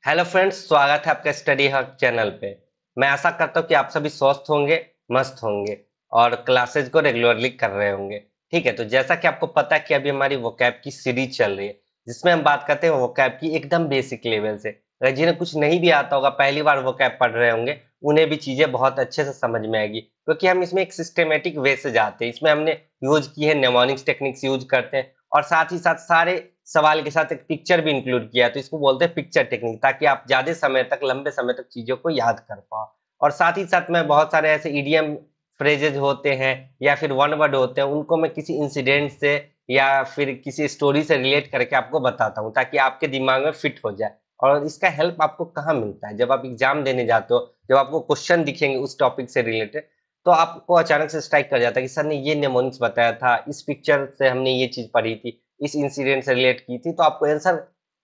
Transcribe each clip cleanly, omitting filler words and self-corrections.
Hello friends, स्वागत है आपका स्टडी हक चैनल पे। मैं आशा करता हूँ कि आप सभी स्वस्थ होंगे, मस्त होंगे और क्लासेस को रेगुलरली कर रहे होंगे। ठीक है, तो जैसा कि आपको पता है कि अभी हमारी वोकैब की सीरीज चल रही है, जिसमें हम बात करते हैं वोकैब की एकदम बेसिक लेवल से। अगर जिन्हें कुछ नहीं भी आता होगा, पहली बार वोकैब पढ़ रहे होंगे, उन्हें भी चीजें बहुत अच्छे से समझ में आएगी, क्योंकि हम इसमें एक सिस्टमेटिक वे से जाते हैं। इसमें हमने यूज की है नेमोनिक्स टेक्निक्स यूज करते हैं, और साथ ही साथ सारे सवाल के साथ एक पिक्चर भी इंक्लूड किया है, तो इसको बोलते हैं पिक्चर टेक्निक, ताकि आप ज्यादा समय तक, लंबे समय तक चीजों को याद कर पाओ। और साथ ही साथ में बहुत सारे ऐसे इडियम फ्रेजेज होते हैं या फिर वन वर्ड होते हैं, उनको मैं किसी इंसिडेंट से या फिर किसी स्टोरी से रिलेट करके आपको बताता हूँ, ताकि आपके दिमाग में फिट हो जाए। और इसका हेल्प आपको कहाँ मिलता है? जब आप एग्जाम देने जाते हो, जब आपको क्वेश्चन दिखेंगे उस टॉपिक से रिलेटेड, तो आपको अचानक से स्ट्राइक कर जाता है कि सर ने ये नेमोनिक्स बताया था, इस पिक्चर से हमने ये चीज पढ़ी थी, इस इंसिडेंट से रिलेट की थी, तो आपको आंसर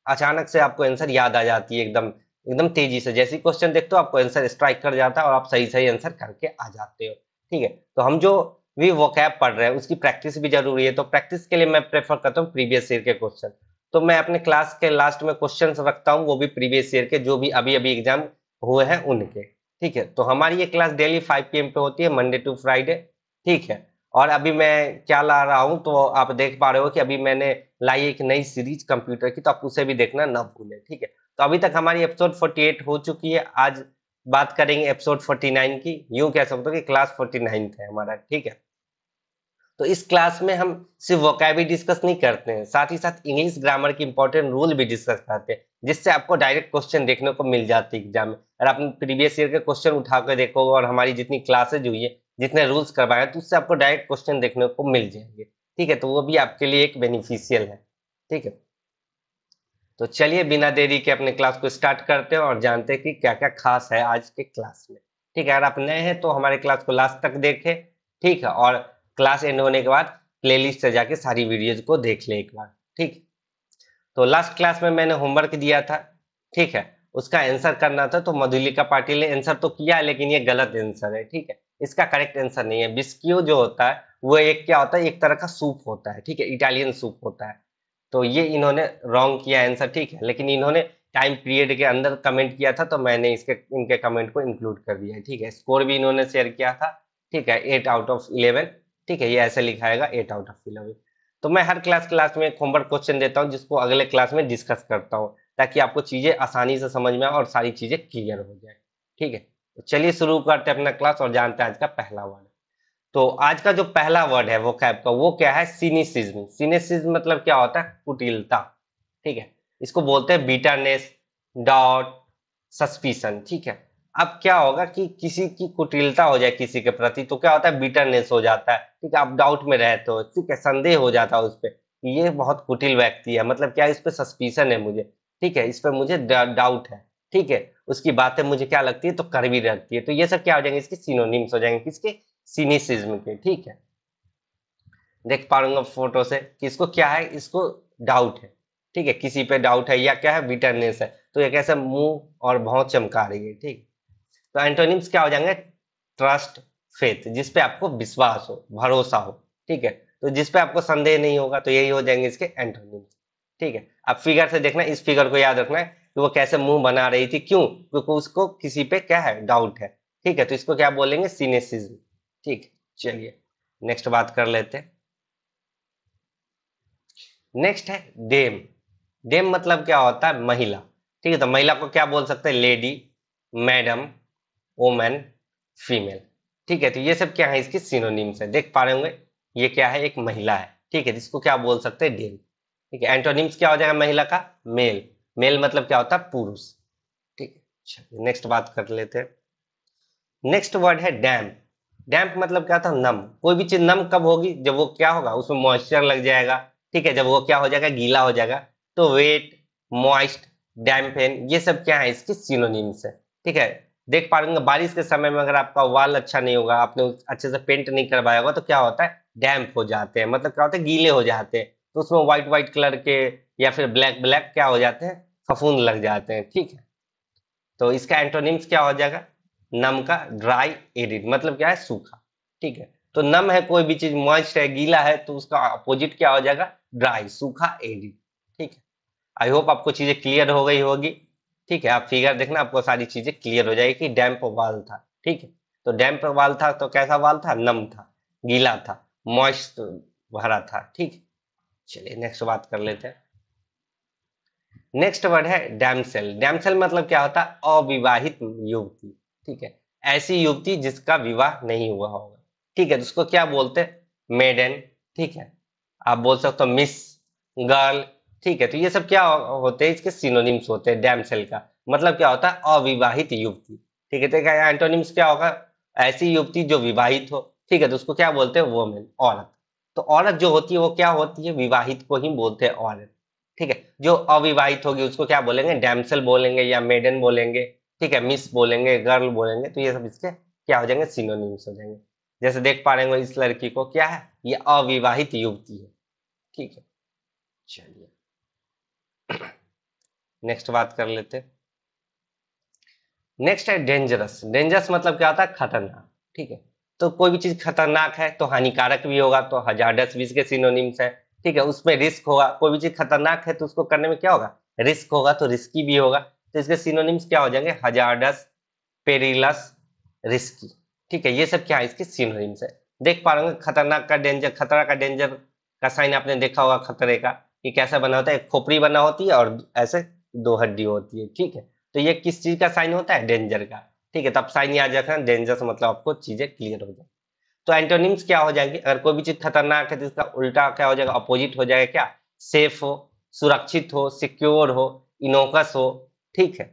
अचानक से आपको आंसर याद आ जाती है, एकदम एकदम तेजी से। जैसे ही क्वेश्चन देखते हो आपको आंसर स्ट्राइक कर जाता है और आप सही सही आंसर करके आ जाते हो। ठीक है, तो हम जो भी वोकैब पढ़ रहे हैं उसकी प्रैक्टिस भी जरूरी है, तो प्रैक्टिस के लिए मैं प्रेफर करता हूँ प्रीवियस ईयर के क्वेश्चन। तो मैं अपने क्लास के लास्ट में क्वेश्चन रखता हूँ, वो भी प्रीवियस ईयर के, जो भी अभी अभी एग्जाम हुए हैं उनके। ठीक है, तो हमारी ये क्लास डेली 5 PM पे होती है, मंडे टू फ्राइडे। ठीक है, और अभी मैं क्या ला रहा हूँ, तो आप देख पा रहे हो कि अभी मैंने लाई एक नई सीरीज कंप्यूटर की, तो आप उसे भी देखना ना भूलें। ठीक है, तो अभी तक हमारी एपिसोड 48 हो चुकी है। आज बात करेंगे एपिसोड 49 की। यूं कह सकते हो कि क्लास 49 है हमारा। ठीक है, तो इस क्लास में हम सिर्फ वोकैबुलरी डिस्कस नहीं करते हैं, साथ ही साथ इंग्लिश ग्रामर की इंपॉर्टेंट रूल भी डिस्कस करते हैं, जिससे आपको डायरेक्ट क्वेश्चन देखने को मिल जाते हैं एग्जाम में। अगर आप प्रीवियस ईयर के क्वेश्चन उठा कर देखोगे और हमारी जितनी क्लासेज हुई है, जितने रूल्स करवाए हैं, तो उससे आपको डायरेक्ट क्वेश्चन देखने को मिल जाएंगे। ठीक है, तो वो भी आपके लिए एक बेनिफिशियल है। ठीक है, तो चलिए बिना देरी के अपने क्लास को स्टार्ट करते हैं और जानते हैं कि क्या क्या खास है आज के क्लास में। ठीक है, अगर आप नए हैं तो हमारे क्लास को लास्ट तक देखें। ठीक है, और क्लास एंड होने के बाद प्लेलिस्ट से जाके सारी वीडियोज को देख ले एक बार। ठीक, तो लास्ट क्लास में मैंने होमवर्क दिया था। ठीक है, उसका आंसर करना था, तो मधुलिका पाटिल ने आंसर तो किया है, लेकिन ये गलत आंसर है। ठीक है, इसका करेक्ट आंसर नहीं है। बिस्कियो जो होता है वो एक क्या होता है, एक तरह का सूप होता है। ठीक है, इटालियन सूप होता है। तो ये इन्होंने रॉन्ग किया आंसर। ठीक है, लेकिन इन्होंने टाइम पीरियड के अंदर कमेंट किया था, तो मैंने इसके इनके कमेंट को इंक्लूड कर दिया है। ठीक है, स्कोर भी इन्होंने शेयर किया था। ठीक है, 8/11। ठीक है, ये ऐसे लिखाएगा 8/11। तो मैं हर क्लास में एक होमवर्क क्वेश्चन देता हूँ, जिसको अगले क्लास में डिस्कस करता हूँ, ताकि आपको चीजें आसानी से समझ में आए और सारी चीजें क्लियर हो जाए। ठीक है, तो चलिए शुरू करते हैं अपना क्लास और जानते हैं आज का पहला वर्ड। तो आज का जो पहला वर्ड है वोकैब का, वो क्या है? सिनिसिज्म। सिनिसिज्म मतलब क्या होता है? कुटिलता। ठीक है, इसको बोलते हैं बिटरनेस, डाउट, सस्पिशन। ठीक है, अब क्या होगा कि किसी की कुटिलता हो जाए किसी के प्रति, तो क्या होता है? बिटरनेस हो जाता है। ठीक है, आप डाउट में रहते हो, ठीक है, संदेह हो जाता है उस पर, ये बहुत कुटिल व्यक्ति है, मतलब क्या, इस पे सस्पिशन है मुझे। ठीक है, इस पे मुझे डाउट है। ठीक है, उसकी बातें मुझे क्या लगती है, तो कड़वी लगती है। तो ये सब क्या हो जाएंगे? इसके सिनोनिम्स हो जाएंगे, किसके? सिनिसिज्म के। ठीक है, देख पा रहा फोटो से कि इसको क्या है, इसको डाउट है। ठीक है, किसी पे डाउट है या क्या है, बिटरनेस है, तो ये कैसे मुंह और भौं चमका रही है। ठीक, तो एंटोनिम्स क्या हो जाएंगे? ट्रस्ट, फेथ, जिस पे आपको विश्वास हो, भरोसा हो। ठीक है, तो जिस पे आपको संदेह नहीं होगा, तो यही हो जाएंगे इसके एंटोनिम्स। ठीक है, आप फिगर से देखना, इस फिगर को याद रखना है कि वो कैसे मुंह बना रही थी, क्यों? क्योंकि उसको किसी पे क्या है, डाउट है। ठीक है, तो इसको क्या बोलेंगे? सिनेसिज्म। ठीक, चलिए नेक्स्ट बात कर लेते हैं। नेक्स्ट है डेम। डेम मतलब क्या होता है? महिला। ठीक है, तो महिला को क्या बोल सकते हैं? Lady, madam, women, female. ठीक है, तो ये सब क्या है? इसके सिनोनिम्स है। देख पा रहे होंगे, ये क्या है? एक महिला है। ठीक है, जिसको क्या बोल सकते हैं? डेम। ठीक है, एंटोनिम्स क्या हो जाएगा महिला का? मेल। मेल मतलब क्या होता है? पुरुष। ठीक है, नेक्स्ट बात कर लेते हैं। नेक्स्ट वर्ड है डैम्प। डैम्प मतलब क्या था? नम। कोई भी चीज नम कब होगी? जब वो क्या होगा, उसमें मॉइस्चर लग जाएगा। ठीक है, जब वो क्या हो जाएगा? गीला हो जाएगा। तो वेट, मॉइस्ट, डैम्पेन, ये सब क्या है? इसके सिनोनिम्स है। ठीक है, देख पा रहे बारिश के समय में अगर आपका वाल अच्छा नहीं होगा, आपने अच्छे से पेंट नहीं करवाया होगा, तो क्या होता है? डैम्प हो जाते हैं, मतलब क्या होता है? गीले हो जाते हैं। तो उसमें व्हाइट व्हाइट कलर के या फिर ब्लैक ब्लैक क्या हो जाते हैं? फफूंद लग जाते हैं। ठीक है, तो इसका एंटोनिम्स क्या हो जाएगा? नम का ड्राई, एरिड, मतलब क्या है? सूखा। ठीक है, तो नम है कोई भी चीज, मॉइस्ट है, गीला है, तो उसका अपोजिट क्या हो जाएगा? ड्राई, सूखा, एरिड। ठीक है, आई होप आपको चीजें क्लियर हो गई होगी। ठीक है, आप फिगर देखना, आपको सारी चीजें क्लियर हो जाएगी कि डैम्प वाल था। ठीक है, तो डैम्प वाल था तो कैसा वाल था? नम था, गीला था, मॉइस्ट भरा था। ठीक है, चलिए नेक्स्ट बात कर लेते हैं। नेक्स्ट वर्ड है डैमसेल। डैमसेल मतलब क्या होता है? अविवाहित युवती। ठीक है, ऐसी युवती जिसका विवाह नहीं हुआ होगा। ठीक है, तो उसको क्या बोलते हैं? मेडन। ठीक है, आप बोल सकते हो मिस, गर्ल। ठीक है, तो ये सब क्या होते हैं? इसके सिनोनिम्स होते हैं डैमसेल का। मतलब क्या होता है? अविवाहित युवती। ठीक है, तो एंटोनिम्स क्या होगा? ऐसी युवती जो विवाहित हो। ठीक है, तो उसको क्या बोलते हैं? वोमेन, औरत। तो औरत जो होती है वो क्या होती है? विवाहित को ही बोलते हैं औरत। ठीक है, जो अविवाहित होगी उसको क्या बोलेंगे? डैमसेल बोलेंगे या मेडन बोलेंगे। ठीक है, मिस बोलेंगे, गर्ल बोलेंगे। तो ये सब इसके क्या हो जाएंगे? सिनोनिम्स हो जाएंगे। जैसे देख पा रहे हो इस लड़की को, क्या है? ये अविवाहित युवती है। ठीक है, चलिए नेक्स्ट बात कर लेते हैं। नेक्स्ट है डेंजरस। डेंजरस मतलब क्या होता है? खतरनाक। ठीक है, तो कोई भी चीज खतरनाक है तो हानिकारक भी होगा, तो हजार्डस भी इसके सिनोनिम्स है। ठीक है, उसमें रिस्क होगा। कोई भी चीज खतरनाक है तो उसको करने में क्या होगा? रिस्क होगा, तो रिस्की भी होगा। तो इसके सिनोनिम्स क्या हो जाएंगे? Hazardous, perilous, risky. ठीक है, ये सब क्या है? इसके सिनोनिम्स है। देख पा रहे होंगे खतरनाक का डेंजर, खतरा का डेंजर का साइन आपने देखा होगा खतरे का। ये कैसा बना होता है? एक खोपड़ी बना होती है और ऐसे दो हड्डी होती है। ठीक है, तो ये किस चीज का साइन होता है? डेंजर का। ठीक है, तब साइन याद रखना, डेंजर से मतलब आपको चीजें क्लियर हो जाए। तो एंटोनिम्स क्या हो जाएंगे? अगर कोई भी चीज खतरनाक है तो इसका उल्टा क्या हो जाएगा? अपोजिट हो जाएगा क्या? सेफ हो, सुरक्षित हो, सिक्योर हो, इनोकस हो। ठीक है,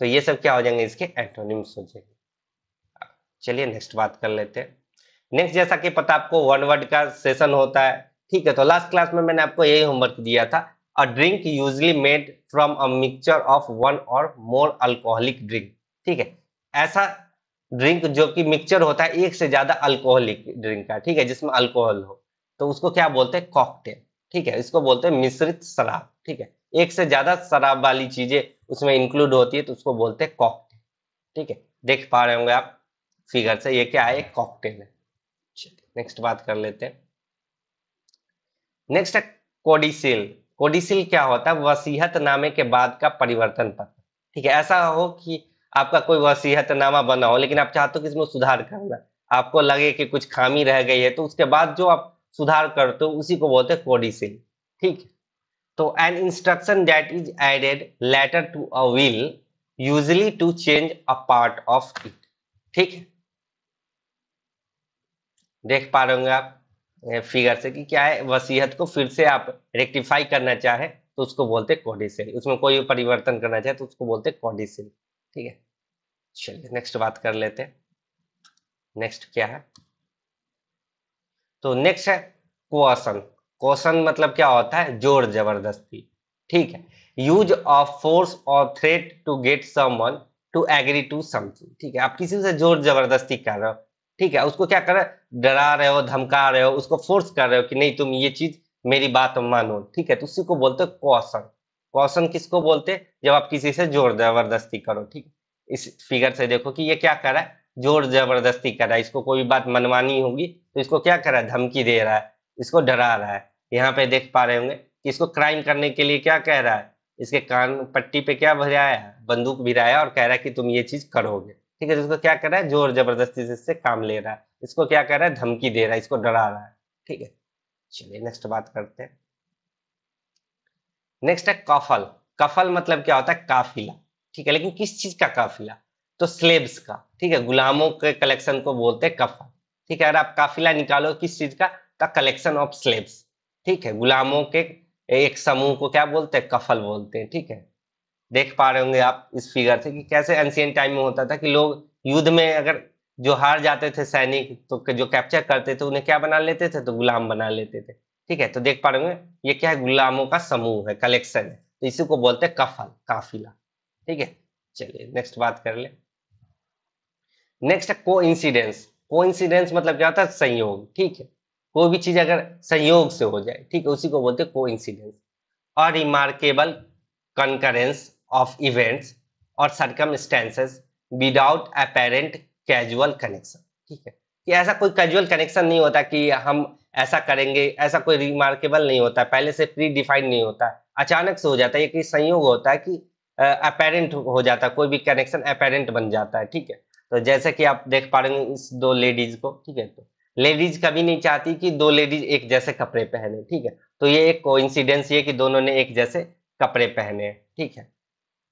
तो ये सब क्या हो जाएंगे? इसके एंटोनिम्स हो जाएंगे। चलिए नेक्स्ट बात कर लेते हैं। नेक्स्ट, जैसा कि पता आपको वन वर्ड का सेशन होता है। ठीक है, तो लास्ट क्लास में मैंने आपको यही होमवर्क दिया था। A drink usually made from a mixture of one और मोर अल्कोहलिक ड्रिंक। ठीक है, ऐसा ड्रिंक जो कि मिक्सचर होता है एक से ज्यादा अल्कोहलिक ड्रिंक का। ठीक है, जिसमें अल्कोहल हो, तो उसको क्या बोलते हैं? कॉकटेल। ठीक है, इसको बोलते हैं मिश्रित शराब। ठीक है, एक से ज्यादा शराब वाली चीजें उसमें इंक्लूड होती है तो उसको बोलते हैं कॉकटेल। ठीक है, देख पा रहे होंगे आप फिगर से, ये क्या है? एक कॉकटेल है। चलिए नेक्स्ट बात कर लेते हैं। नेक्स्ट है कोडिसिल। कोडिसिल क्या होता है? वसीयतनामे के बाद का परिवर्तन पत्र। ठीक है, ऐसा हो कि आपका कोई वसीयतनामा बना हो लेकिन आप चाहते हो कि इसमें सुधार करना, आपको लगे कि कुछ खामी रह गई है, तो उसके बाद जो आप सुधार करते हो उसी को बोलते हैं कोडिसिल। ठीक है, तो an instruction that is added later to a will usually to change a part of it. ठीक है, देख पा रहे होंगे आप फिगर से कि क्या है? वसीयत को फिर से आप रेक्टिफाई करना चाहे तो उसको बोलते हैं कोडिसिल। उसमें कोई भी परिवर्तन करना चाहे तो उसको बोलते हैं कोडिसिल। ठीक है, चलिए नेक्स्ट बात कर लेते हैं। नेक्स्ट क्या है? तो नेक्स्ट है कोअशन। कोअशन मतलब क्या होता है? जोर जबरदस्ती। ठीक है, यूज ऑफ फोर्स और threat to get someone to agree to something. ठीक है, आप किसी से जोर जबरदस्ती कर रहे हो। ठीक है, उसको क्या कर रहे हो? डरा रहे हो, धमका रहे हो, उसको फोर्स कर रहे हो कि नहीं तुम ये चीज मेरी बात मानो। ठीक है, तो उसी को बोलते हैं कोअशन। कोअशन किसको बोलते हैं? जब आप किसी से जोर जबरदस्ती करो। ठीक है, इस फिगर से देखो कि ये क्या कर रहा है? जोर जबरदस्ती कर रहा है। इसको कोई बात मनवानी होगी तो इसको क्या कर रहा है? धमकी दे रहा है, इसको डरा रहा है। यहाँ पे देख पा रहे होंगे कि इसको क्राइम करने के लिए क्या कह रहा है? इसके कान पट्टी पे क्या भिराया है? बंदूक भिराया और कह रहा है कि तुम ये चीज करोगे। ठीक है, तो इसको क्या कर रहा है? जोर जबरदस्ती से इससे काम ले रहा है। इसको क्या कर रहा है? धमकी दे रहा है, इसको डरा रहा है। ठीक है, चलिए नेक्स्ट बात करते हैं। नेक्स्ट है कफल। कफल मतलब क्या होता है? काफिला। ठीक है, लेकिन किस चीज का काफिला? तो स्लेब्स का। ठीक है, गुलामों के कलेक्शन को बोलते हैं कफल। ठीक है, अगर आप काफिला निकालो किस चीज का? Collection of slabs. ठीक है, गुलामों के एक समूह को क्या बोलते हैं? कफल बोलते हैं। ठीक है, देख पा रहे होंगे आप इस फिगर से कि कैसे एंशियंट टाइम में होता था कि लोग युद्ध में अगर जो हार जाते थे सैनिक, तो जो कैप्चर करते थे उन्हें क्या बना लेते थे? तो गुलाम बना लेते थे। ठीक है, तो देख पा रहे होंगे ये क्या है? गुलामों का समूह है, कलेक्शन है। तो इसी को बोलते हैं कफल, काफिला। ठीक है, चलिए नेक्स्ट बात कर ले। नेक्स्ट है को इंसिडेंस। को इंसिडेंस मतलब क्या होता है? संयोग। ठीक है, कोई भी चीज अगर संयोग से हो जाए, ठीक है, उसी को बोलते हैं को incidence. a remarkable concurrence of events or circumstances without apparent casual connection। ठीक है, कि ऐसा कोई कैजुअल कनेक्शन नहीं होता कि हम ऐसा करेंगे, ऐसा कोई रिमार्केबल नहीं होता, पहले से प्री डिफाइंड नहीं होता, अचानक से हो जाता है। ये कि संयोग होता है कि अपेरेंट हो जाता है, कोई भी कनेक्शन अपेरेंट बन जाता है, ठीक है। तो जैसे कि आप देख पा रहे हैं इस दो लेडीज को, ठीक है, तो लेडीज कभी नहीं चाहती कि दो लेडीज एक जैसे कपड़े पहने, ठीक है। तो ये एक कोइंसिडेंस ये कि दोनों ने एक जैसे कपड़े पहने हैं, ठीक है।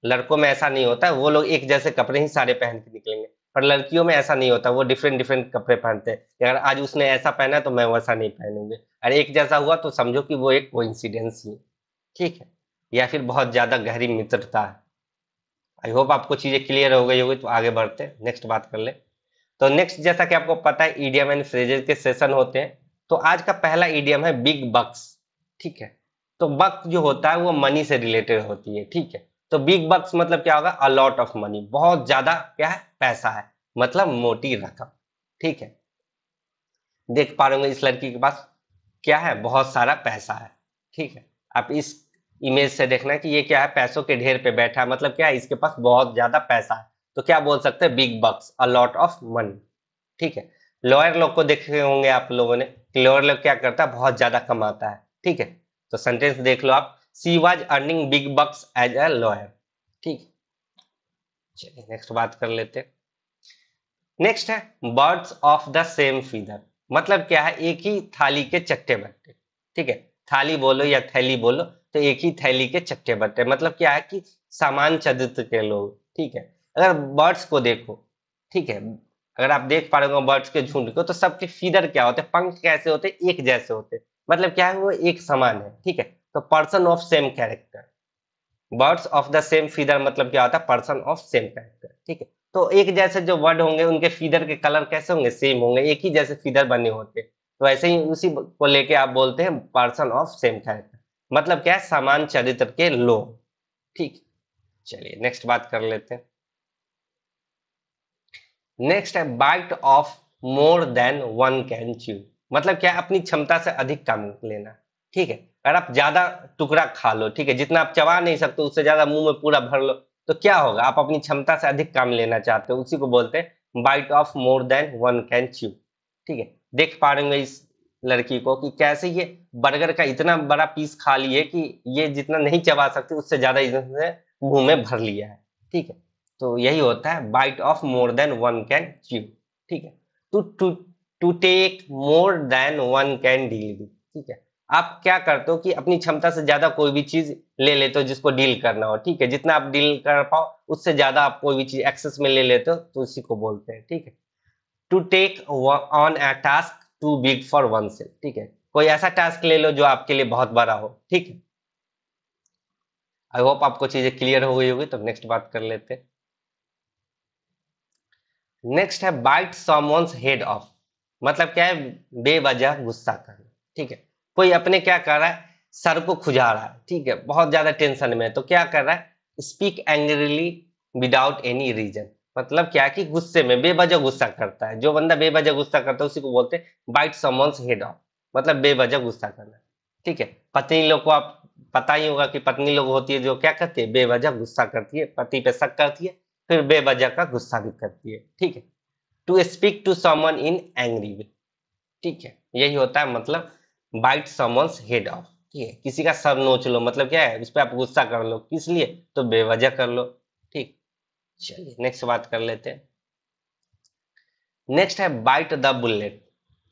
लड़कों में ऐसा नहीं होता, वो लोग एक जैसे कपड़े ही सारे पहन के निकलेंगे, पर लड़कियों में ऐसा नहीं होता, वो डिफरेंट डिफरेंट कपड़े पहनते हैं। कि अगर आज उसने ऐसा पहना है तो मैं वैसा नहीं पहनूंगी, अरे एक जैसा हुआ तो समझो कि वो एक कोइंसिडेंस ही है, ठीक है, या फिर बहुत ज्यादा गहरी मित्रता है। आई होप आपको चीजें क्लियर हो गई होगी, तो आगे बढ़ते हैं, नेक्स्ट बात कर ले। तो नेक्स्ट, जैसा कि आपको पता है ईडियम एंड फ्रेजेस के सेशन होते हैं, तो आज का पहला ईडियम है बिग बक्स, ठीक है। तो बक जो होता है वो मनी से रिलेटेड होती है, ठीक है। तो बिग बक्स मतलब क्या होगा, अलॉट ऑफ मनी, बहुत ज्यादा क्या है, पैसा है, मतलब मोटी रकम, ठीक है। देख पा रहे होंगे इस लड़की के पास क्या है, बहुत सारा पैसा है, ठीक है। आप इस इमेज से देखना कि ये क्या है, पैसों के ढेर पे बैठा है, मतलब क्या है, इसके पास बहुत ज्यादा पैसा है, तो क्या बोल सकते हैं, big box, a lot of money, ठीक है। लॉयर लोग को देखे होंगे आप लोगों ने, लॉयर लोग क्या करता है, बहुत ज्यादा कमाता है, ठीक है। तो सेंटेंस देख लो आप, she was earning big bucks as a lawyer, ठीक। चलिए नेक्स्ट बात कर लेते हैं। नेक्स्ट है birds of the same feather, मतलब क्या है, एक ही थाली के चट्टे बट्टे, ठीक है। थाली बोलो या थैली बोलो, तो एक ही थैली के चट्टे बट्टे, मतलब क्या है कि समान चरित्र के लोग, ठीक है। अगर बर्ड्स को देखो, ठीक है, अगर आप देख पा रहे हो बर्ड्स के झुंड को, तो सबके फीदर क्या होते हैं, पंख कैसे होते हैं, एक जैसे होते हैं, मतलब क्या है, वो एक समान है, ठीक है। तो person of same character, birds of the same feather मतलब क्या होता है, पर्सन ऑफ सेम कैरेक्टर, ठीक है। तो एक जैसे जो वर्ड होंगे उनके फीदर के कलर कैसे होंगे, सेम होंगे, एक ही जैसे फीदर बने होते, तो ऐसे ही उसी को लेके आप बोलते हैं पर्सन ऑफ सेम कैरेक्टर, मतलब क्या है, समान चरित्र के लोग, ठीक। चलिए नेक्स्ट बात कर लेते हैं। नेक्स्ट है bite off more than one can chew, मतलब क्या है, अपनी क्षमता से अधिक काम लेना, ठीक है। अगर आप ज्यादा टुकड़ा खा लो, ठीक है, जितना आप चबा नहीं सकते उससे ज्यादा मुंह में पूरा भर लो, तो क्या होगा, आप अपनी क्षमता से अधिक काम लेना चाहते हो, उसी को बोलते हैं bite off more than one can chew, ठीक है। देख पा रहे होंगे इस लड़की को कि कैसे ये बर्गर का इतना बड़ा पीस खा लिए कि ये जितना नहीं चबा सकती उससे ज्यादा इसने मुंह में भर लिया है, ठीक है। तो यही होता है bite off more than one can chew, ठीक है। To to to take more than one can deal with, ठीक है। आप क्या करते हो कि अपनी क्षमता से ज्यादा कोई भी चीज ले लेते हो जिसको डील करना हो, ठीक है। जितना आप डील कर पाओ उससे ज्यादा आप कोई भी चीज एक्सेस में ले लेते हो, तो उसी को बोलते हैं, ठीक है। To take on a task too big for oneself, ठीक है। कोई ऐसा टास्क ले लो जो आपके लिए बहुत बड़ा हो, ठीक है। आई होप आपको चीजें क्लियर हो गई होगी, तो नेक्स्ट बात कर लेते हैं। नेक्स्ट है बाइट समवन्स हेड ऑफ, मतलब क्या है, बेवजह गुस्सा करना, ठीक है। कोई अपने क्या कर रहा है, सर को खुजा रहा है, ठीक है, बहुत ज्यादा टेंशन में है, तो क्या कर रहा है, speak angrily without any reason, मतलब क्या है कि गुस्से में बेवजह गुस्सा करता है, जो बंदा बेवजह गुस्सा करता है उसी को बोलते हैं बाइट समवन्स हेड ऑफ, मतलब बेवजह गुस्सा करना, ठीक है। पत्नी लोग को आप पता ही होगा कि पत्नी लोग होती है जो क्या करती है, बेवजह गुस्सा करती है, पति पे शक करती है, फिर बेवजह का गुस्सा भी करती है, ठीक है। To speak to someone in angry way, ठीक है, यही होता है मतलब बाइट समवन्स हेड ऑफ, ठीक है। किसी का सर नोच लो, मतलब क्या है, उस पर आप गुस्सा कर लो, किस लिए, तो बेवजह कर लो, ठीक। चलिए नेक्स्ट बात कर लेते हैं। नेक्स्ट है बाइट द बुलेट,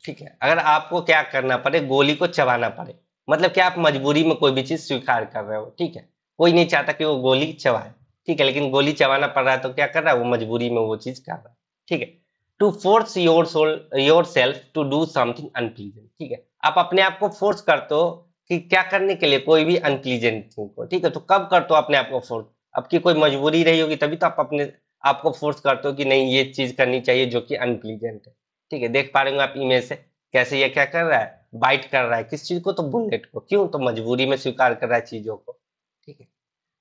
ठीक है। अगर आपको क्या करना पड़े, गोली को चबाना पड़े, मतलब क्या आप मजबूरी में कोई भी चीज स्वीकार कर रहे हो, ठीक है। कोई नहीं चाहता कि वो गोली चबाए, ठीक है, लेकिन गोली चबाना पड़ रहा है तो क्या कर रहा है, वो मजबूरी में वो चीज कर रहा है, ठीक है। To force yourself to do something unpleasant, ठीक है। आप अपने आप को फोर्स करते हो कि क्या करने के लिए, कोई भी अनप्लीजेंट थिंग को, ठीक है। तो कब करते हो अपने आप को फोर्स, आपकी कोई मजबूरी रही होगी तभी तो आप अपने आपको फोर्स करते हो कि नहीं ये चीज करनी चाहिए जो कि अनप्लीजेंट है, ठीक है। देख पा रहे हो आप इमेज से, कैसे ये क्या कर रहा है, बाइट कर रहा है, किस चीज को, तो बुलेट को, क्यों, तो मजबूरी में स्वीकार कर रहा है चीजों को, ठीक है।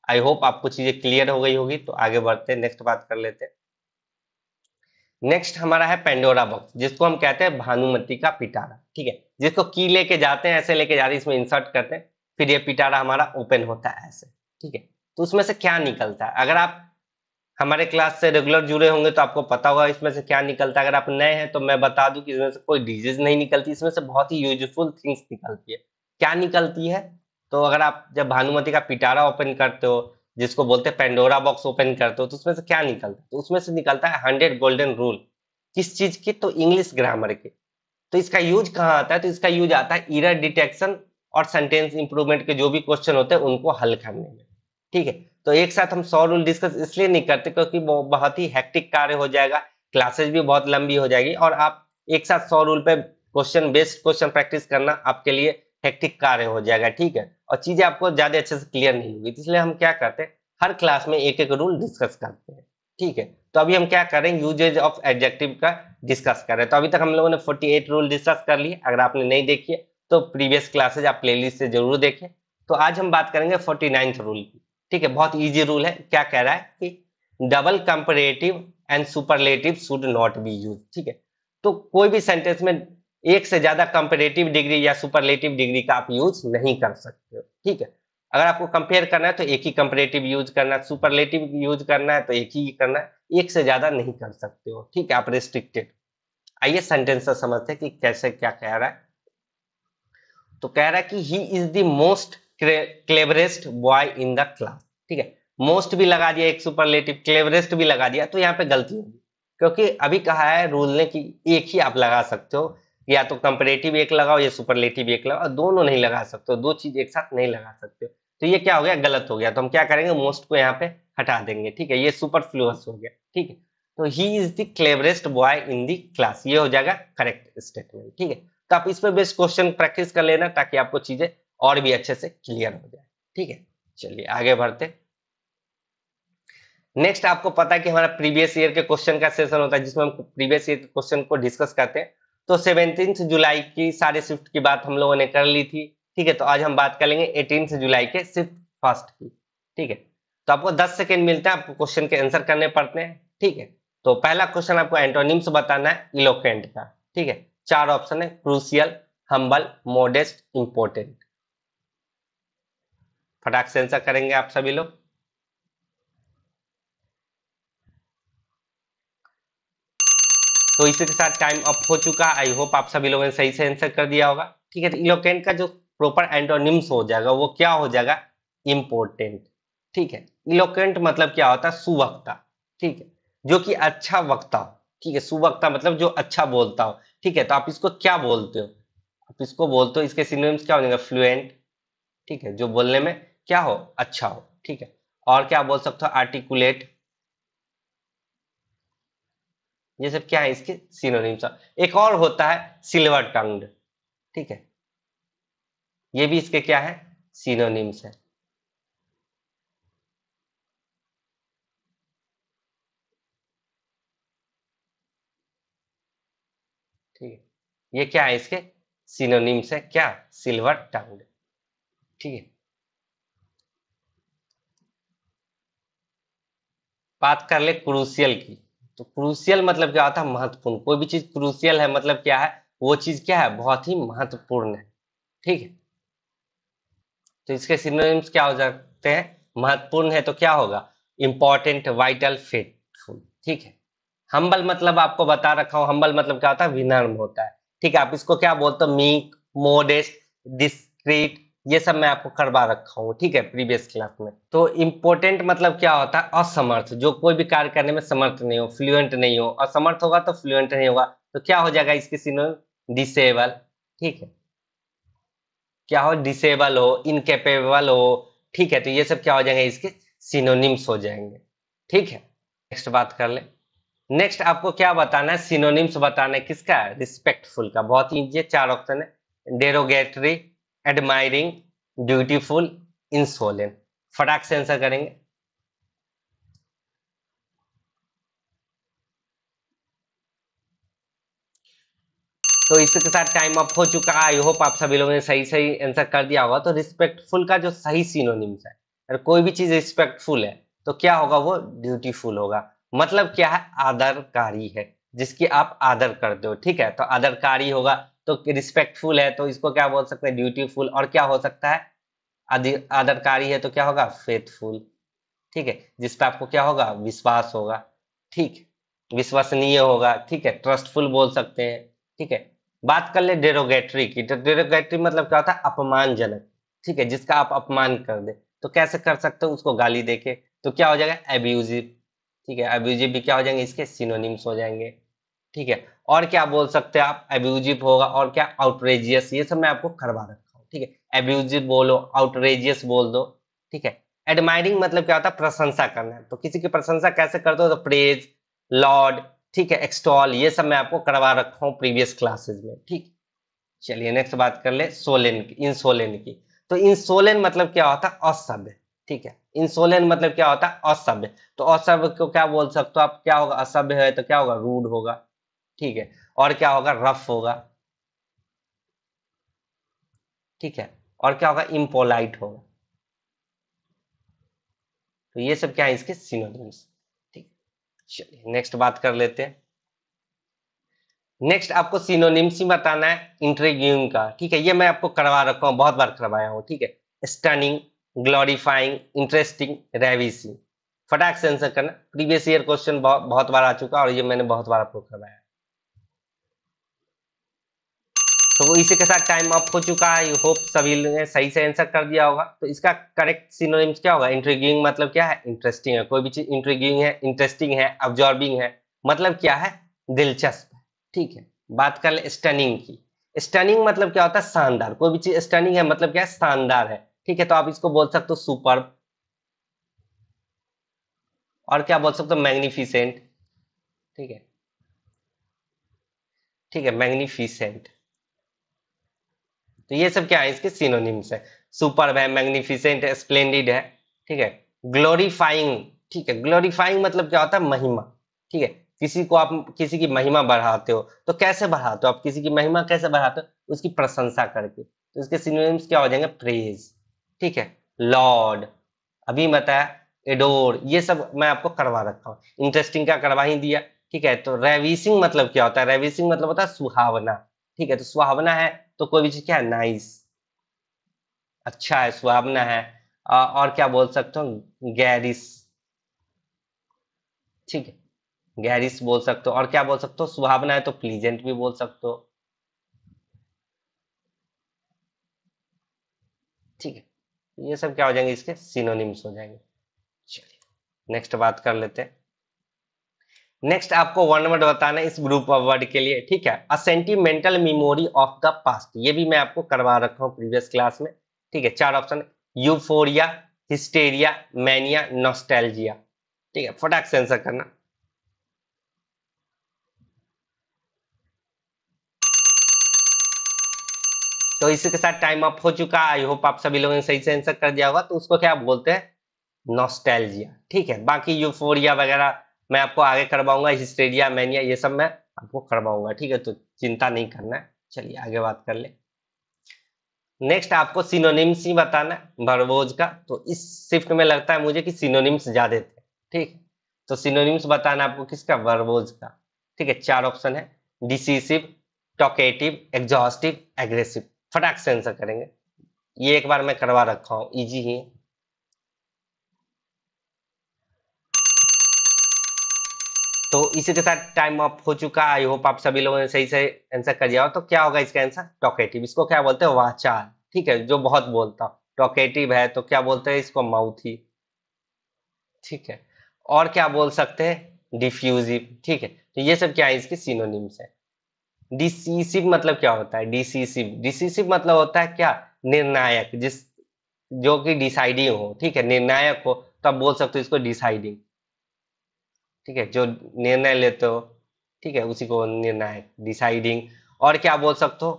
आई होप आपको चीजें क्लियर हो गई होगी, तो आगे बढ़ते हैं, नेक्स्ट बात कर लेते हैं। नेक्स्ट हमारा है पेंडोरा बॉक्स, जिसको हम कहते हैं भानुमति का पिटारा, ठीक है। जिसको की लेके जाते हैं, ऐसे लेके जा रही है, इसमें इंसर्ट करते हैं, फिर ये पिटारा हमारा ओपन होता है ऐसे, ठीक है। तो उसमें से क्या निकलता है, अगर आप हमारे क्लास से रेगुलर जुड़े होंगे तो आपको पता होगा इसमें से क्या निकलता है। अगर आप नए हैं तो मैं बता दूं कि इसमें से कोई डिजीज नहीं निकलती, इसमें से बहुत ही यूजफुल थिंग्स निकलती है। क्या निकलती है, तो अगर आप जब भानुमति का पिटारा ओपन करते हो जिसको बोलते हैं पेंडोरा बॉक्स ओपन करते हो तो उसमें से क्या निकलता है? तो उसमें से निकलता है 100 गोल्डन रूल। किस चीज की? तो इंग्लिश ग्रामर के। तो इसका यूज कहाँ आता है? तो इसका यूज आता है एरर डिटेक्शन और सेंटेंस इंप्रूवमेंट के जो भी क्वेश्चन होते हैं उनको हल करने में। ठीक है, तो एक साथ हम 100 रूल डिस्कस इसलिए नहीं करते क्योंकि वो बहुत ही हेक्टिक कार्य हो जाएगा, क्लासेस भी बहुत लंबी हो जाएगी और आप एक साथ 100 रूल पे क्वेश्चन बेस्ड क्वेश्चन प्रैक्टिस करना आपके लिए हेक्टिक कार्य हो जाएगा। ठीक है, और चीजें आपको ज्यादा अच्छे से क्लियर नहीं होगी, इसलिए हम क्या करते हैं, हर क्लास में एक एक रूल डिस्कस करते हैं। ठीक है, तो अभी हम क्या करें, यूजेज ऑफ एडजेक्टिव का डिस्कस कर रहे हैं। तो अभी तक हम लोगों ने 48 रूल डिस्कस कर लिए। अगर आपने नहीं देखी है तो प्रीवियस क्लासेज आप प्लेलिस्ट से जरूर देखें। तो आज हम बात करेंगे 49th रूल की। ठीक है, बहुत इजी रूल है। क्या कह रहा है कि double comparative and superlative should not be use. ठीक है, तो कोई भी सेंटेंस में एक से ज्यादा कंपैरेटिव डिग्री या सुपरलेटिव डिग्री का आप यूज नहीं कर सकते हो। ठीक है, अगर आपको कंपेयर करना है तो एक ही कंपैरेटिव यूज करना है, सुपरलेटिव यूज करना है तो एक ही करना है, एक से ज्यादा नहीं कर सकते हो। ठीक है, आप रिस्ट्रिक्टेड। आइए सेंटेंस से समझते हैं कि कैसे क्या कह रहा है। तो कह रहा है कि he is the most cleverest boy in the class. ठीक है, मोस्ट भी लगा दिया, एक सुपरलेटिव, क्लेवरेस्ट भी लगा दिया, तो यहाँ पे गलती होगी क्योंकि अभी कहा है रूल ने कि एक ही आप लगा सकते हो, या तो कंपैरेटिव एक लगाओ या सुपरलेटिव एक लगाओ, दोनों नहीं लगा सकते हो, दो चीज एक साथ नहीं लगा सकते हो। तो ये क्या हो गया, गलत हो गया। तो हम क्या करेंगे, मोस्ट को यहाँ पे हटा देंगे। ठीक है, ये सुपरफ्लुअस हो गया। ठीक है, तो he is the cleverest boy in the class, ये हो जाएगा करेक्ट स्टेटमेंट। ठीक है, तो आप इस पे बेस्ड क्वेश्चन प्रैक्टिस कर लेना ताकि आपको चीजें और भी अच्छे से क्लियर हो जाए। ठीक है, चलिए आगे बढ़ते। नेक्स्ट, आपको पता है कि हमारा प्रीवियस ईयर के क्वेश्चन का सेशन होता है जिसमें हम प्रीवियस ईयर के क्वेश्चन को डिस्कस करते हैं। तो 17 जुलाई की सारे शिफ्ट की बात हम लोगों ने कर ली थी। ठीक है, तो आज हम बात कर लेंगे 18 जुलाई के शिफ्ट फर्स्ट की। ठीक है, तो आपको 10 सेकेंड मिलता है, आपको क्वेश्चन के आंसर करने पड़ते हैं। ठीक है, तो पहला क्वेश्चन आपको एंटोनिम्स बताना है इलोक्वेंट का। ठीक है, 4 ऑप्शन है, क्रूशियल, हम्बल, मोडेस्ट, इंपोर्टेंट। फटाक से आंसर करेंगे आप सभी लोग। तो इसी के साथ टाइम अप हो चुका। आई होप आप सभी लोगों ने सही से आंसर कर दिया होगा। ठीक है, तो इलोक्वेंट का जो प्रॉपर एंटोनिम्स हो जाएगा वो क्या हो जाएगा, इंपोर्टेंट। ठीक है, इलोक्वेंट मतलब क्या होता है, सुवक्ता। ठीक है, जो कि अच्छा वक्ता हो। ठीक है, सुवक्ता मतलब जो अच्छा बोलता हो। ठीक है, तो आप इसको क्या बोलते हो, आप इसको बोलते हो, इसके सिनोनिम्स क्या हो जाएगा, फ्लुएंट। ठीक है, जो बोलने में क्या हो, अच्छा हो। ठीक है, और क्या बोल सकते हो, आर्टिकुलेट। ये सब क्या है, इसके सिनोनिम्स। एक और होता है सिल्वर टंग्ड। ठीक है, ये भी इसके क्या है, सिनोनिम्स है। ठीक है, ये क्या है, इसके सिनोनिम्स है, क्या, सिल्वर टंग्ड। ठीक है, बात कर ले क्रूशियल की। तो क्रूशियल मतलब क्या होता है, महत्वपूर्ण। कोई भी चीज क्रूशियल है मतलब क्या है, वो चीज क्या है, बहुत ही महत्वपूर्ण है। ठीक है, तो इसके सिनोनिम्स क्या हो सकते हैं, महत्वपूर्ण है तो क्या होगा, इंपॉर्टेंट, वाइटल, फेथफुल। ठीक है, हम्बल मतलब आपको बता रखा हूं, हम्बल मतलब क्या होता है, विनम्र होता है। ठीक है, आप इसको क्या बोलते हो, मीक, मोडेस्ट, डिस्क्रीट, ये सब मैं आपको करवा रखा हूँ। ठीक है, प्रीवियस क्लास में। तो इम्पोर्टेंट मतलब क्या होता है, असमर्थ, जो कोई भी कार्य करने में समर्थ नहीं हो, फ्लुएंट नहीं हो। असमर्थ होगा तो फ्लुएंट नहीं होगा, तो क्या हो जाएगा इसके सिनोनिम, डिसेबल। ठीक है, क्या हो, डिसेबल हो, इनकेपेबल हो। ठीक है, तो ये सब क्या हो जाएंगे, इसके सिनोनिम्स हो जाएंगे। ठीक है, नेक्स्ट बात कर ले। नेक्स्ट आपको क्या बताना है, सिनोनिम्स बताना है, किसका, रिस्पेक्टफुल का। बहुत ही ये 4 ऑप्शन है, डेरोगेटरी, एडमायरिंग, ब्यूटीफुल, इंसोलेंट। फटाक से आंसर करेंगे। तो इसके साथ टाइम अप हो चुका है। आई होप आप सभी लोगों ने सही सही आंसर कर दिया होगा। तो रिस्पेक्टफुल का जो सही सिनोनिम्स है, अगर कोई भी चीज रिस्पेक्टफुल है तो क्या होगा, वो ड्यूटीफुल होगा। मतलब क्या है, आदरकारी है, जिसकी आप आदर करते हो। ठीक है, तो आदरकारी होगा। तो रिस्पेक्टफुल है तो इसको क्या बोल सकते हैं, ड्यूटीफुल। और क्या हो सकता है, आदरकारी है तो क्या होगा, फेथफुल। ठीक है, जिस पे आपको क्या होगा, विश्वास होगा। ठीक, विश्वसनीय होगा। ठीक है, ट्रस्टफुल बोल सकते हैं। ठीक है, बात कर ले डेरोगेटरी की। तो डेरोगेटरी मतलब क्या होता है, अपमानजनक। ठीक है, जिसका आप अपमान कर दे, तो कैसे कर सकते हो उसको गाली देके, तो क्या हो जाएगा एब्यूजिव। ठीक है, एब्यूजिव भी क्या हो जाएंगे, इसके सिनोनिम्स हो जाएंगे। ठीक है, और क्या बोल सकते हैं आप, एब्यूजिव होगा और क्या आउटरेजियस, ये सब मैं आपको करवा रखा हूँ। ठीक है, एब्यूजिव बोलो, आउटरेजियस बोल दो। ठीक है, एडमायरिंग मतलब क्या होता है, प्रशंसा करना है, तो किसी की प्रशंसा कैसे करते हो, तो प्रेज, लॉर्ड, ठीक है, एक्सटॉल, ये सब मैं आपको करवा रखा हूँ प्रीवियस क्लासेस में। ठीक, चलिए नेक्स्ट बात कर ले सोलेन की, इंसोलेन की। तो इंसोलेन मतलब क्या होता है, असभ्य। ठीक है, इंसोलेन मतलब क्या होता है, असभ्य। तो असभ्य को क्या बोल सकते हो आप, क्या होगा, असभ्य है तो क्या होगा, रूड होगा। ठीक है, और क्या होगा, रफ होगा। ठीक है, और क्या होगा, इम्पोलाइट होगा। तो ये सब क्या है, इसके सिनोनिम्स। ठीक, चलिए नेक्स्ट बात कर लेते हैं। नेक्स्ट आपको सिनोनिम्स ही बताना है इंट्रिग्यूइंग का। ठीक है, ये मैं आपको करवा रखा हूँ, बहुत बार करवाया हूँ। ठीक है, स्टनिंग, ग्लोरीफाइंग, इंटरेस्टिंग, रेविसिंग। फटाक से आंसर करना, प्रीवियस ईयर क्वेश्चन बहुत बार आ चुका और ये मैंने बहुत बार आपको करवाया है। तो इसी के साथ टाइम अप हो चुका है। आई होप सभी ने सही से आंसर कर दिया होगा। तो इसका करेक्ट सिनोनिम्स क्या होगा, इंट्रिग्यूइंग मतलब क्या है, इंटरेस्टिंग है। कोई भी चीज इंट्रिग्यूइंग है, इंटरेस्टिंग है, अब्जॉर्बिंग है, मतलब क्या है, दिलचस्प है। ठीक है, बात कर ले स्टनिंग की। स्टनिंग मतलब क्या होता है, शानदार। कोई भी चीज स्टनिंग है मतलब क्या है, शानदार है। ठीक है, तो आप इसको बोल सकते हो सुपर्ब, और क्या बोल सकते हो, मैग्निफिसेंट। ठीक है, ठीक है, मैग्निफिसेंट। तो ये सब क्या है, इसके सिनोनिम्स है। सुपर्ब है, मैग्निफिसेंट है, स्प्लेंडिड है। ठीक है, ग्लोरीफाइंग। ठीक है, ग्लोरीफाइंग मतलब क्या होता है, महिमा। ठीक है, किसी को आप किसी की महिमा बढ़ाते हो, तो कैसे बढ़ाते हो आप किसी की महिमा, कैसे बढ़ाते हो, उसकी प्रशंसा करके। तो इसके सिनोनिम्स क्या हो जाएंगे, प्रेज। ठीक है, लॉर्ड, अभी बताया, एडोर, ये सब मैं आपको करवा रखा हूँ। इंटरेस्टिंग का करवा ही दिया। ठीक है, तो रेविसिंग मतलब क्या होता है, रेविसिंग मतलब होता है सुहावना। ठीक है, तो सुहावना है तो कोई भी चीज क्या है, नाइस, अच्छा है, सुहावना है। और क्या बोल सकते हो, गैरिस। ठीक है, गैरिस बोल सकते हो, और क्या बोल सकते हो, सुहावना है तो प्लीजेंट भी बोल सकते हो। ठीक है, ये सब क्या हो जाएंगे, इसके सिनोनिम्स हो जाएंगे। चलिए नेक्स्ट बात कर लेते हैं। नेक्स्ट आपको वन वर्ड बताना है इस ग्रुप ऑफ वर्ड के लिए। ठीक है, a sentimental memory of the past, ये भी मैं आपको करवा रखा हूँ प्रीवियस क्लास में। ठीक है, चार option, euphoria, hysteria, mania, nostalgia. ठीक है, फटाक से आंसर करना। तो इसी के साथ टाइम अप हो चुका। आई होप आप सभी लोगों ने सही से आंसर कर दिया होगा। तो उसको क्या बोलते हैं, नॉस्टैल्जिया। ठीक है, बाकी यूफोरिया वगैरह मैं आपको आगे करवाऊंगा, हिस्टेरिया, मैनिया, ये सब मैं आपको करवाऊंगा। ठीक है, तो चिंता नहीं करना है। चलिए आगे बात कर ले। नेक्स्ट आपको सिनोनिम्स ही बताना है वर्बोज का। तो इस शिफ्ट में लगता है मुझे कि सिनोनिम्स ज्यादा थे। ठीक, तो सिनोनिम्स बताना आपको किसका, वर्बोज का। ठीक है, चार ऑप्शन है, डिसीसिव, टॉकेटिव, एग्जॉस्टिव, एग्रेसिव। फटाक से आंसर करेंगे, ये एक बार मैं करवा रखा हूँ, इजी ही है। तो इसी के साथ टाइम अप हो चुका। आई होप आप सभी लोगों ने सही से आंसर कर दिया हो। तो क्या होगा इसका आंसर, टॉकेटिव। इसको क्या बोलते हैं, वाचाल। ठीक है, जो बहुत बोलता। टॉकेटिव है तो क्या बोलते हैं इसको, माउथी। ठीक है, और क्या बोल सकते हैं, डिफ्यूजिव। ठीक है, तो ये सब क्या है, इसके सिनोनिम्स है। डिसीसिव मतलब क्या होता है, डिसीसिव, डिसीसिव मतलब होता है क्या, निर्णायक, जिस जो कि डिसाइडिंग हो। ठीक है, निर्णायक हो तो आप बोल सकते हो इसको डिसाइडिंग। ठीक है, जो निर्णय लेते हो, ठीक है, उसी को निर्णायक, डिसाइडिंग। और क्या बोल सकते हो,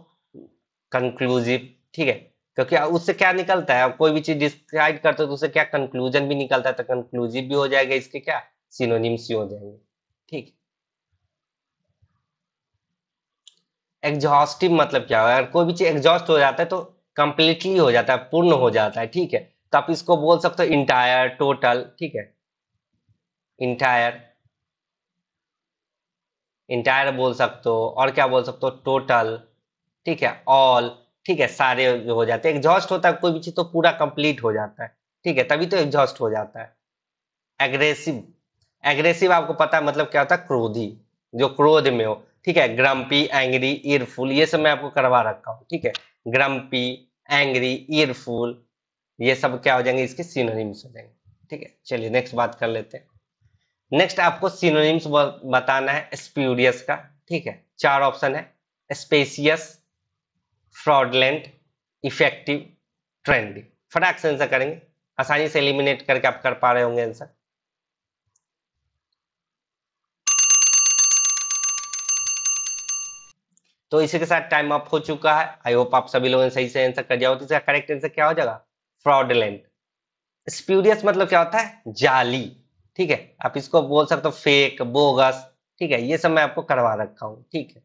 कंक्लूसिव। ठीक है, क्योंकि उससे क्या निकलता है, आप कोई भी चीज डिसाइड करते हो तो उससे क्या कंक्लूजन भी निकलता है, तो कंक्लूसिव भी हो जाएगा, इसके क्या सिनोनिम्स ही हो जाएंगे। ठीक, एग्जॉस्टिव मतलब क्या है, अगर कोई भी चीज एग्जॉस्ट हो जाता है तो कंप्लीटली हो जाता है, पूर्ण हो जाता है। ठीक है, तो आप इसको बोल सकते हो इंटायर, टोटल। ठीक है, इंटायर, इंटायर बोल सकते हो, और क्या बोल सकते हो, टोटल। ठीक है, ऑल। ठीक है, सारे जो हो जाते हैं, एग्जॉस्ट होता है कोई भी चीज तो पूरा कंप्लीट हो जाता है। ठीक है, तभी तो एग्जॉस्ट हो जाता है। एग्रेसिव, एग्रेसिव आपको पता है मतलब क्या होता है, क्रोधी, जो क्रोध में हो। ठीक है, ग्रम्पी, एंग्री, ईयरफुल, ये सब मैं आपको करवा रखा हूँ। ठीक है, ग्रम्पी, एंग्री, ईयरफुल, ये सब क्या हो जाएंगे, इसके सिनोनिम्स हो जाएंगे। ठीक है, चलिए नेक्स्ट बात कर लेते हैं। नेक्स्ट आपको सिनोनिम्स बताना है स्प्यूरियस का। ठीक है, 4 ऑप्शन है, स्पेसियस, फ्रॉडलेंट, इफेक्टिव, ट्रेंडी। फटाक से आंसर करेंगे, आसानी से एलिमिनेट करके आप कर पा रहे होंगे आंसर। तो इसी के साथ टाइम अप हो चुका है। आई होप आप सभी लोगों ने सही से आंसर कर दिया हो। तो इसका करेक्ट आंसर क्या हो जाएगा, फ्रॉडलेंट। स्प्यूरियस मतलब क्या होता है, जाली। ठीक है, आप इसको बोल सकते हो फेक, बोगस। ठीक है, ये सब मैं आपको करवा रखा हूँ। ठीक है,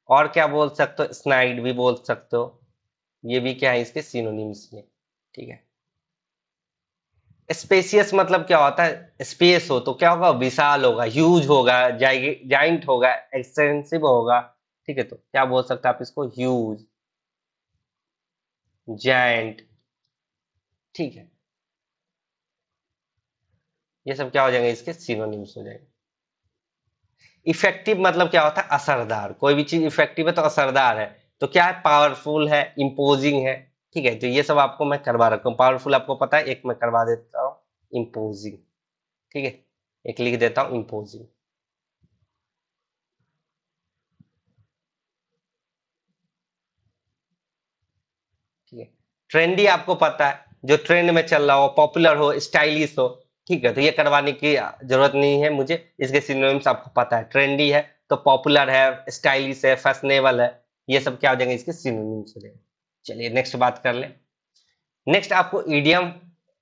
और क्या बोल सकते हो, स्नाइड भी बोल सकते हो। ये भी क्या है, इसके सिनोनिम्स है। ठीक है, स्पेसियस मतलब क्या होता है, स्पेस हो तो क्या होगा, विशाल होगा, ह्यूज होगा, जाइंट होगा, एक्सटेंसिव होगा। ठीक है, तो क्या बोल सकते हैं आप इसको, ह्यूज, जाइंट। ठीक है, ये सब क्या हो जाएंगे, इसके सिनोनिम्स हो जाएंगे। इफेक्टिव मतलब क्या होता है, असरदार। कोई भी चीज इफेक्टिव है तो असरदार है, तो क्या है, पावरफुल है, इम्पोजिंग है। ठीक है, तो ये सब आपको मैं करवा रखा हूँ। पावरफुल आपको पता है, एक मैं करवा देता हूँ, इम्पोजिंग। ठीक है, एक लिख देता हूँ, इम्पोजिंग। ठीक है, ट्रेंडी आपको पता है, जो ट्रेंड में चल रहा हो, पॉपुलर हो, स्टाइलिश हो। ठीक है, तो ये करवाने की जरूरत नहीं है मुझे, इसके सिनोनिम्स आपको पता है। ट्रेंडी है तो पॉपुलर है, स्टाइलिश है, फैशनेबल है। ये सब क्या हो जाएंगे, इसके सिनोनिम्स हो जाएंगे। चलिए नेक्स्ट बात कर ले। नेक्स्ट आपको इडियम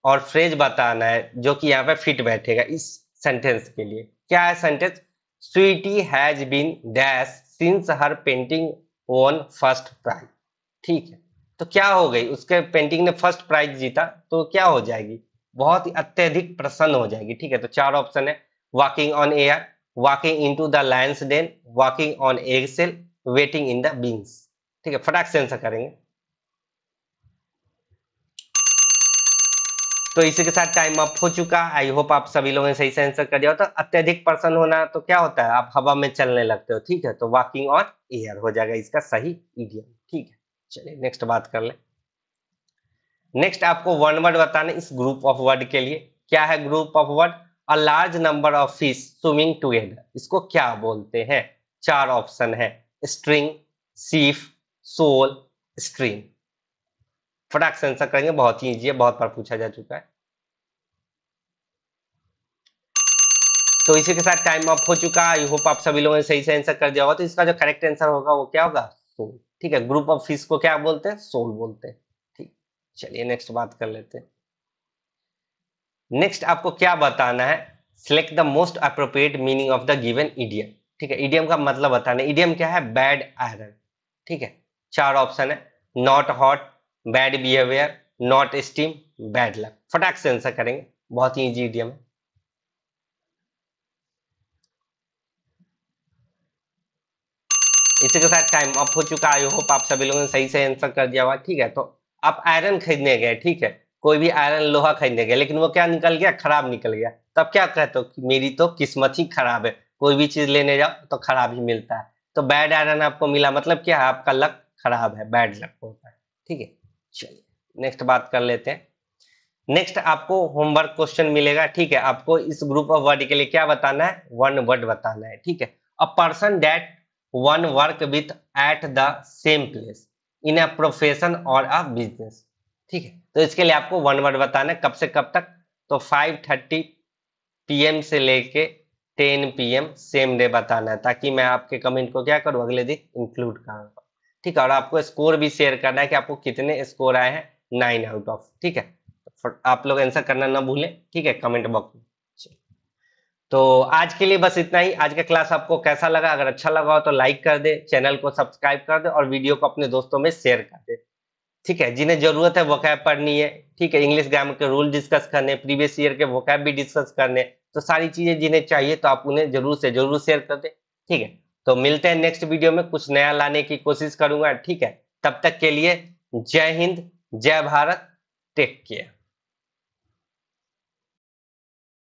और फ्रेज बताना है जो कि यहाँ पे फिट बैठेगा इस सेंटेंस के लिए। क्या है sentence, Sweety has been dash since her painting won first prize. ठीक है, तो क्या हो गई, उसके पेंटिंग ने फर्स्ट प्राइज जीता, तो क्या हो जाएगी, बहुत ही अत्यधिक प्रसन्न हो जाएगी। ठीक है, तो 4 ऑप्शन है, walking on air, walking into the lion's den, walking on eggshell, waiting in the beans. ठीक है, फटाक से आंसर करेंगे। तो इसी के साथ टाइम अप हो चुका। आई होप आप सभी लोगों ने सही से आंसर कर दिया हो। तो अत्यधिक प्रसन्न होना तो क्या होता है, आप हवा में चलने लगते हो। ठीक है, तो वॉकिंग ऑन एयर हो जाएगा इसका सही इडियम। ठीक है, चलिए नेक्स्ट बात कर ले। नेक्स्ट आपको वन वर्ड बताना इस ग्रुप ऑफ वर्ड के लिए। क्या है group of word, a large number of fish swimming together. इसको क्या बोलते हैं, 4 ऑप्शन है, स्ट्रिंग, सीफ, सोल, स्ट्रीम। फटाक से आंसर करेंगे, बहुत ही इजी है, बहुत बार पूछा जा चुका है। तो इसी के साथ टाइम अप हो चुका। आई होप आप सभी लोगों ने सही से आंसर कर दिया होगा। तो इसका जो करेक्ट आंसर होगा वो क्या होगा, सोल। ठीक है, ग्रुप ऑफ फिश को क्या बोलते हैं, सोल बोलते हैं। ठीक, चलिए नेक्स्ट बात कर लेते हैं। नेक्स्ट आपको क्या बताना है, select the most appropriate meaning of the given idiom. ठीक है, इडियम का मतलब बताना है। इडियम क्या है, बैड आयरन। ठीक है, 4 ऑप्शन है, not hot, bad behaviour, not steam, bad luck. फटाक से आंसर करेंगे, बहुत ही इजी इडियम है। इसी के साथ टाइम अप हो चुका। आई होप आप सभी लोगों ने सही से आंसर कर दिया होगा। ठीक है, तो आप आयरन खरीदने गए, ठीक है, कोई भी आयरन लोहा खरीदने गए, लेकिन वो क्या निकल गया, खराब निकल गया। तब क्या कहते हो कि मेरी तो किस्मत ही खराब है, कोई भी चीज लेने जाओ तो खराब ही मिलता है। तो बैड आयरन आपको मिला, मतलब क्या है, आपका लक खराब है, बैड लक होता है। ठीक है, चलिए नेक्स्ट बात कर लेते हैं। नेक्स्ट आपको होमवर्क क्वेश्चन मिलेगा। ठीक है, आपको इस ग्रुप ऑफ वर्ड के लिए क्या बताना है, वन वर्ड बताना है। ठीक है, a person that one work with at the same place in a profession और अ बिजनेस। ठीक है, तो इसके लिए आपको वन वर्ड बताना है, कब से कब तक, तो 5:30 PM से लेके 10 PM सेम डे बताना है, ताकि मैं आपके कमेंट को क्या करूं, अगले दिन इंक्लूड करूंगा। ठीक है, और आपको स्कोर भी शेयर करना है कि आपको कितने स्कोर आए हैं 9 आउट ऑफ। ठीक है, आप लोग आंसर करना ना भूलें। ठीक है, कमेंट बॉक्स में। तो आज के लिए बस इतना ही। आज का क्लास आपको कैसा लगा, अगर अच्छा लगा हो तो लाइक कर दे, चैनल को सब्सक्राइब कर दे और वीडियो को अपने दोस्तों में शेयर कर दे। ठीक है, जिन्हें जरूरत है वोकैब पढ़नी है, ठीक है, इंग्लिश ग्रामर के रूल डिस्कस करने, प्रीवियस ईयर के वोकैब भी डिस्कस करने, तो सारी चीजें जिन्हें चाहिए तो आप उन्हें जरूर से जरूर शेयर कर दे। ठीक है, तो मिलते हैं नेक्स्ट वीडियो में, कुछ नया लाने की कोशिश करूंगा। ठीक है, तब तक के लिए जय हिंद, जय भारत, टेक केयर।